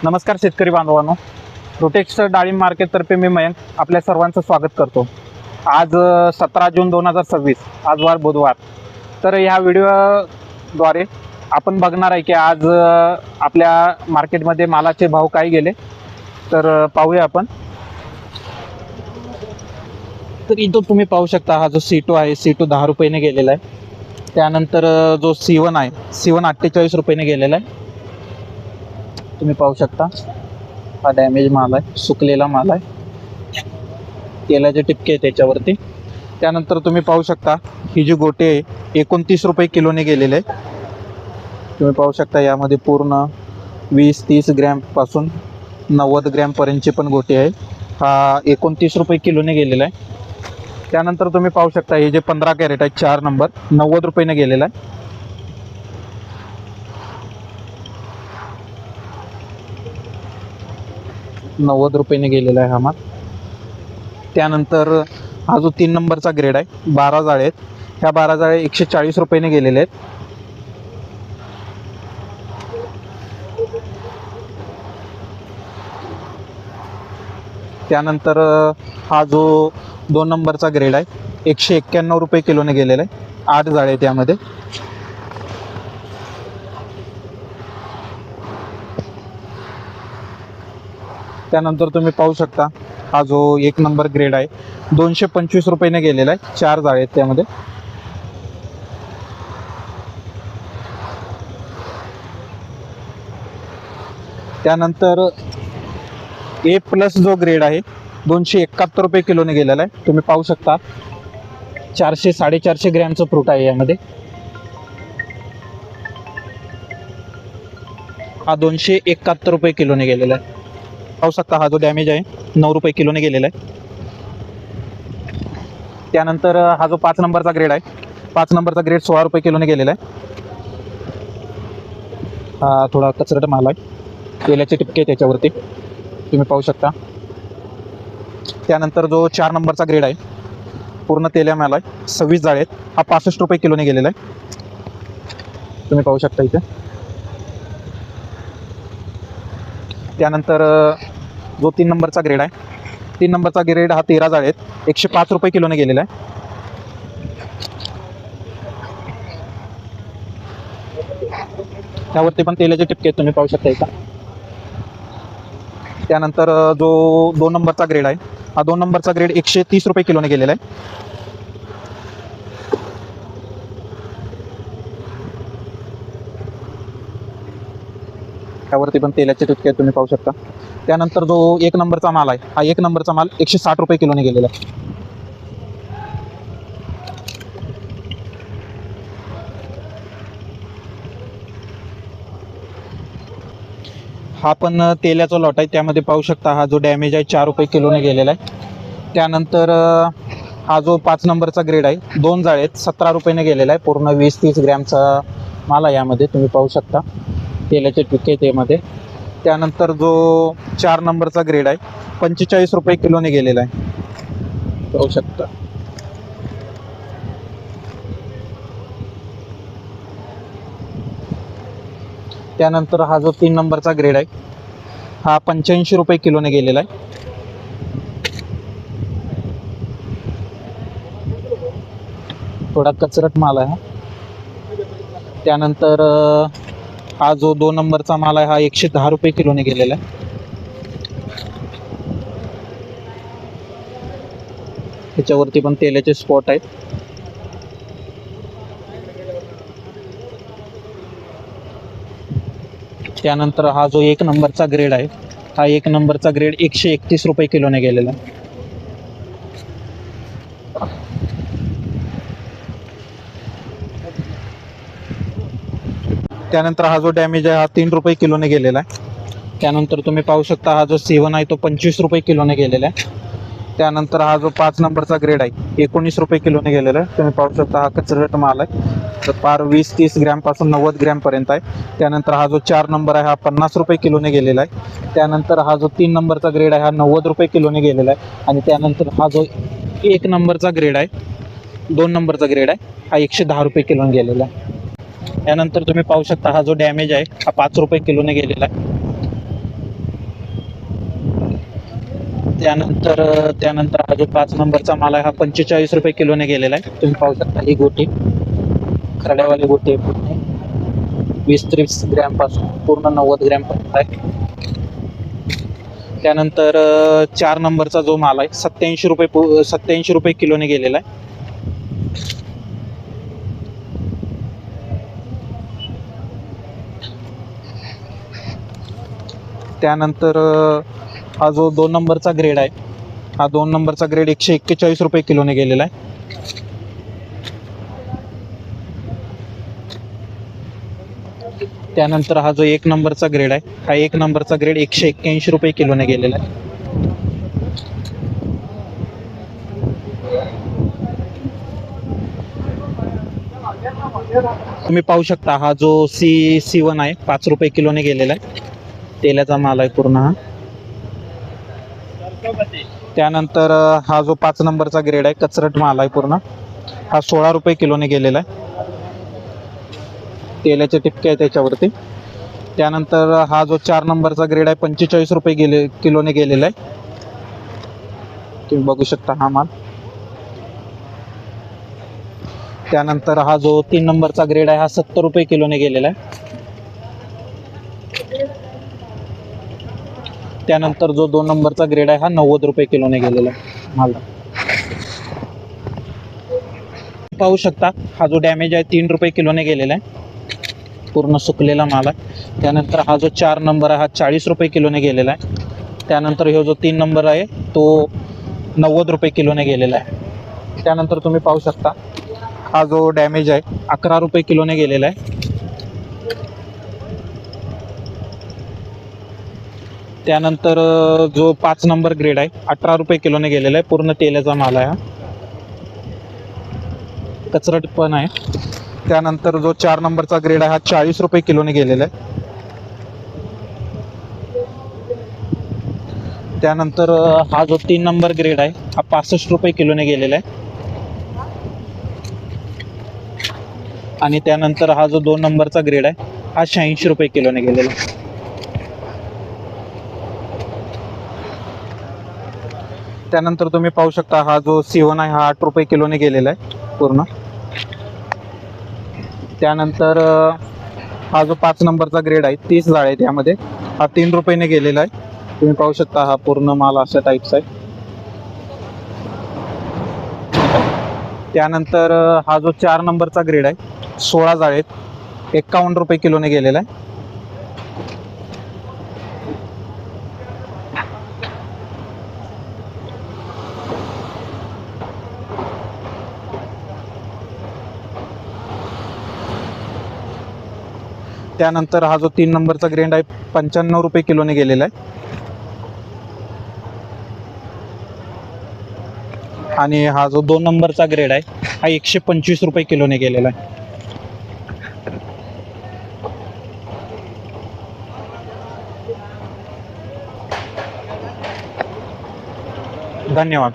नमस्कार शेतकरी बांधवांनो, प्रोटेक्स डाळिंब मार्केटतर्फे मी मयंक आपल्या सर्वांचं स्वागत करतो। आज 17 जून 2026 आज वार बुधवार। तर ह्या व्हिडिओद्वारे आपण बघणार आहे की आज आपल्या मार्केटमध्ये मालाचे भाव काय गेले, तर पाहूया आपण। तर इथं तुम्ही पाहू शकता, हा जो C2 आहे C2 10 रुपयाने गेलेला आहे। त्यानंतर जो C1 आहे C1 48 रुपयाने गेलेला आहे। तुम्ही पाहू शकता हा डॅमेज माल आहे, सुकलेला माल आहे, तेलाचे टिपके आहे त्याच्यावरती। त्यानंतर तुम्ही पाहू शकता ही जी गोटे आहे 29 रुपये किलोने गेलेले आहे। तुम्ही पाहू शकता यामध्ये पूर्ण 20-30 ग्रॅम पासून 90 ग्रॅम पर्यंतचे पण गोटे आहे। हा 29 रुपये किलोने गेलेला आहे। त्यानंतर तुम्ही पाहू शकता हे जे 15 कॅरेट आहे 4 नंबर 90 रुपयाने गेलेला आहे। ₹90 गेलेला आहे हा माल। त्यानंतर हा जो 3 नंबरचा ग्रेड आहे 12 जाळे आहेत, ह्या 12 जाळे 140 रुपयाने गेलेले आहेत। त्यानंतर हा जो 2 नंबरचा ग्रेड आहे 191 रुपये किलोने गेलेला आहे, 8 जाळे आहेत त्यामध्ये। त्यानंतर तुम्ही पाहू शकता हा जो 1 नंबर ग्रेड आहे 225 रुपयाने गेलेला आहे, 4 जाळे आहेत त्यामध्ये। त्यानंतर A+ जो ग्रेड आहे 271 रुपये किलोने गेलेला आहे। तुम्ही पाहू शकता 400-450 ग्रॅमचं फ्रूट आहे यामध्ये। हा 271 रुपये किलोने गेलेला आहे। पाहू शकता हा जो डॅमेज आहे 9 रुपये किलोने गेलेला आहे। त्यानंतर हा जो 5 नंबरचा ग्रेड आहे 5 नंबरचा ग्रेड 16 रुपये किलोने गेलेला आहे। हा थोडा कचरट माल आहे, तेलाचे टिपके त्याच्यावरती तुम्ही पाहू शकता। त्यानंतर जो 4 नंबरचा ग्रेड आहे पूर्ण तेल्या माल आहे, 26 जाळे आहेत, हा 65 रुपये किलोने गेलेला आहे। तुम्ही पाहू शकता इथे। त्यानंतर जो 3 नंबरचा ग्रेड आहे 3 नंबरचा ग्रेड हा 13 जाळे आहेत, 105 रुपये किलोने गेलेला आहे। त्यावरती पण तेलाचे टिपके तुम्ही पाहू शकता इथं। त्यानंतर जो 2 नंबरचा ग्रेड आहे हा 2 नंबरचा ग्रेड 130 रुपये किलोने गेलेला आहे। त्यावरती पण तेलाचे टिपके तुम्ही पाहू शकता। त्यानंतर जो 1 नंबरचा माल आहे हा 1 नंबरचा माल 160 रुपये किलोने गेलेला आहे। हा पण तेलाचा लॉट आहे, त्यामध्ये पाहू शकता हा जो डॅमेज आहे 4 रुपये किलोने गेलेला आहे। त्यानंतर हा जो 5 नंबरचा ग्रेड आहे 2 जाळे आहेत, 17 रुपयाने गेलेला आहे। पूर्ण 20-30 ग्रॅमचा माल आहे यामध्ये, तुम्ही पाहू शकता तेलाचे टिपके त्यामध्ये। त्यानंतर जो 4 नंबरचा ग्रेड आहे 45 रुपये किलोने गेलेला आहे, पाहू शकता। त्यानंतर हा जो 3 नंबरचा ग्रेड आहे हा 85 रुपये किलोने गेलेला आहे। थोडा कचरट माल आहे। त्यानंतर हा जो 2 नंबरचा माल आहे हा 110 रुपये किलोने गेलेला आहे। त्याच्यावरती पण तेलाचे स्पॉट आहेत। त्यानंतर हा जो 1 नंबरचा ग्रेड आहे हा 1 नंबरचा ग्रेड 131 रुपये किलोने गेलेला आहे। त्यानंतर हा जो डॅमेज आहे हा 3 रुपये किलोने गेलेला आहे। त्यानंतर तुम्ही पाहू शकता हा जो C1 आहे तो 25 रुपये किलोने गेलेला आहे। त्यानंतर हा जो 5 नंबरचा ग्रेड आहे 19 रुपये किलोने गेलेला आहे। तुम्ही पाहू शकता हा कचरट माल आहे, तर पार 20-30 ग्रॅम पासून 90 ग्रॅम पर्यंत आहे। त्यानंतर हा जो 4 नंबर आहे हा 50 रुपये किलोने गेलेला आहे। त्यानंतर हा जो 3 नंबरचा ग्रेड आहे हा 90 रुपये किलोने गेलेला आहे। आणि त्यानंतर हा जो 1 नंबरचा ग्रेड आहे 2 नंबरचा ग्रेड आहे हा 110 रुपये किलोने गेलेला आहे। त्यानंतर तुम्ही पाहू शकता हा जो डॅमेज आहे हा 5 रुपये किलोने गेलेला आहे। त्यानंतर हा जो 5 नंबरचा माल आहे हा 45 रुपये किलोने गेलेला आहे. तुम्ही पाहू शकता ही गोटी खरड्यावाली गोटी आहे पूर्ण 20-30 ग्रॅम पासून पूर्ण 90 ग्रॅम पर्यंत आहे. त्यानंतर 4 नंबरचा जो माल आहे 87 रुपये किलोने गेलेला आहे. त्यानंतर हा जो 2 नंबरचा ग्रेड आहे हा 2 नंबरचा ग्रेड 141 रुपये किलोने गेलेला आहे. त्यानंतर हा जो 1 नंबरचा ग्रेड आहे हा 1 नंबरचा ग्रेड 181 रुपये किलोने गेलेला आहे. तुम्ही पाहू शकता हा जो C1 आहे 5 रुपये किलोने गेलेला आहे. तेलाचा माल आहे पूर्ण हा. त्यानंतर हा जो 5 नंबरचा ग्रेड आहे कचरट माल आहे पूर्ण हा 16 रुपये किलोने गेलेला आहे. तेलाचे टिपके आहे त्याच्यावरती. त्यानंतर हा जो 4 नंबरचा ग्रेड आहे 45 रुपये किलोने गेलेला आहे. तुम्ही बघू शकता हा माल. त्यानंतर हा जो 3 नंबरचा ग्रेड आहे हा 70 रुपये किलोने गेलेला आहे. त्यानंतर जो 2 नंबरचा ग्रेड आहे हा 90 रुपये किलोने गेलेला आहे माल. पाहू शकता हा जो डॅमेज आहे 3 रुपये किलोने गेलेला आहे. पूर्ण सुकलेला माल आहे. त्यानंतर हा जो 4 नंबर आहे हा 40 रुपये किलोने गेलेला आहे. त्यानंतर हा जो 3 नंबर आहे तो 90 रुपये किलोने गेलेला आहे. त्यानंतर तुम्ही पाहू शकता हा जो डॅमेज आहे 11 रुपये किलोने गेलेला आहे. त्यानंतर जो 5 नंबर ग्रेड आहे 18 रुपये किलोने गेलेला आहे. पूर्ण तेलाचा माल आहे हा. कचरट पण आहे. त्यानंतर जो 4 नंबरचा ग्रेड आहे हा 40 रुपये किलोने गेलेला आहे. त्यानंतर हा जो 3 नंबर ग्रेड आहे हा 65 रुपये किलोने गेलेला आहे. आणि त्यानंतर हा जो 2 नंबरचा ग्रेड आहे हा 86 रुपये किलोने गेलेला आहे. त्यानंतर तुम्ही पाहू शकता हा जो C1 आहे हा 8 रुपये किलोने गेलेला आहे पूर्ण. त्यानंतर हा जो 5 नंबरचा ग्रेड आहे 30 जाळे आहेत यामध्ये हा 3 रुपयाने गेलेला आहे. तुम्ही पाहू शकता हा पूर्ण माल अशा टाईपचा आहे. त्यानंतर हा जो 4 नंबरचा ग्रेड आहे 16 जाळे आहेत 51 रुपये किलोने गेलेला आहे. त्यानंतर हा जो 3 नंबरचा ग्रेड आहे 95 रुपये किलोने गेलेला आहे. आणि हा जो 2 नंबरचा ग्रेड आहे हा 125 रुपये किलोने गेलेला आहे. धन्यवाद.